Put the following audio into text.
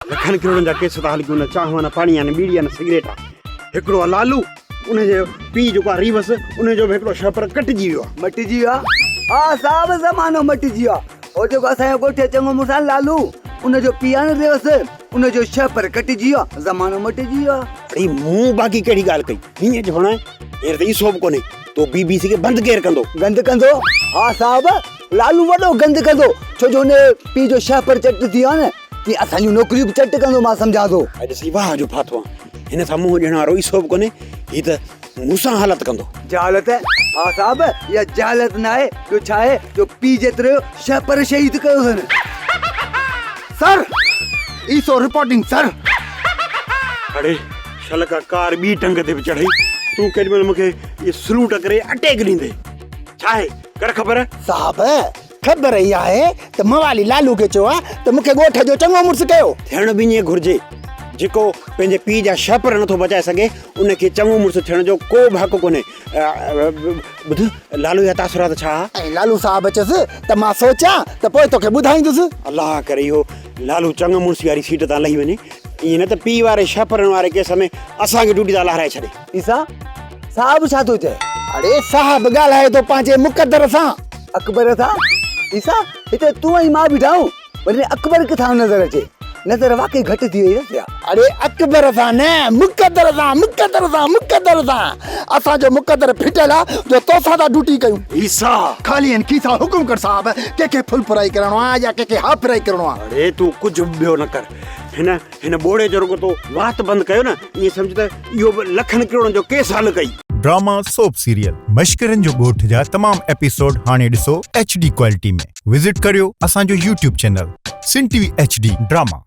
लखन करोड़न जा केस था हली न चाहवा न पाणी न बीड़ी न सिगरेट हिकिड़ो लालू उनजे पीउ जेको आहे रीवस उनजो बि हिकिड़ो छपर कटिजी वियो आहे। मटिजी वियो आहे। हा साहब ज़मानो मटिजी वियो आहे। हो जेको असांजो ॻोठु चङो मुड़ुसु लालू उनजो पीउ आहे न रीवस उनजो छपर कटिजी वियो आहे। ज़मानो मटिजी वियो आहे। अरे मूं बाक़ी कहिड़ी ॻाल्हि कई हीअं चवण हींअर त ईसो बि कोन्हे तो BBC खे बंदि केरु कंदो? गंद कंदो? हा साहब लालू वॾो गंद कंदो छो जो हुन पीउ जो छपर चट थी वियो आहे न कि असांजूं नौकरियूं बि चट कंदो मां सम्झां थो। ॾिसी वाह जो फाथो आहे हिन सां मुंहुं ॾियण वारो ईसो बि कोन्हे हीअ त मूंसां हालत कंदो। जहालत हा साहब इहा जहालत न आहे ॿियो छा आहे जो पीउ जेतिरो छपर शहीद कयो अथनि। Sir Iso reporting sir. अड़े शल का कार ॿी टंग ते बि चढ़ई तूं केॾीमहिल मूंखे इहे सलूट करे अटैक ॾींदे छा आहे कर ख़बर? साहब ख़बर ई आहे त मवाली लालू खे चयो आहे त मूंखे ॻोठ जो चङो मुड़ुसु कयो। थियण बि ईअं घुरिजे जेको पंहिंजे पीउ जा छपर नथो बचाए सघे उनखे चङो मुड़ुसु थियण जो को बि हक़ कोन्हे। ॿुध लालू जा तासुरात छा? ऐं लालू साहब चयसि त मां सोचां त पोइ तोखे ॿुधाईंदुसि। अलाह करे इहो लालू चङो मुड़ुसु वारी सीट तां लही वञे ईअं न त पीउ वारे छपरनि वारे केस में असांखे ड्यूटी तां लाहिराए छॾे। ईसा साहब छा थो चए? अड़े साहब ॻाल्हाए थो पंहिंजे मुक़दर सां। अकबर सां? ईसा हिते तूं ऐं मां बीठा आहियूं वरी अकबर किथां नज़र अचे? नज़र वाकई घटि थी वई न। अरे अकबर सां न मुक़दर सां मुक़दर सां मुक़दर सां असांजो मुक़दर फिटियल आहे जो तोसां था ड्यूटी कयूं। ईसा खाली आहिनि खीसा हुकुम कर साहब कंहिंखे फुल फ्राई करणो आहे या कंहिंखे हाफ फ्राई करणो आहे। अरे तूं कुझु बि ॿियो न कर हिन बोड़े जो रुगो तो वात बंदि कयो न ईअं सम्झ त इहो बि लखनि करोड़नि जो केस हल कई। ड्रामा सोप सीरियल मश्करनि जो ॻोठ जा तमाम एपिसोड हाणे ॾिसो HD क्वालिटी में। विज़िट करियो असांजो YouTube चैनल सिन TV HD ड्रामा।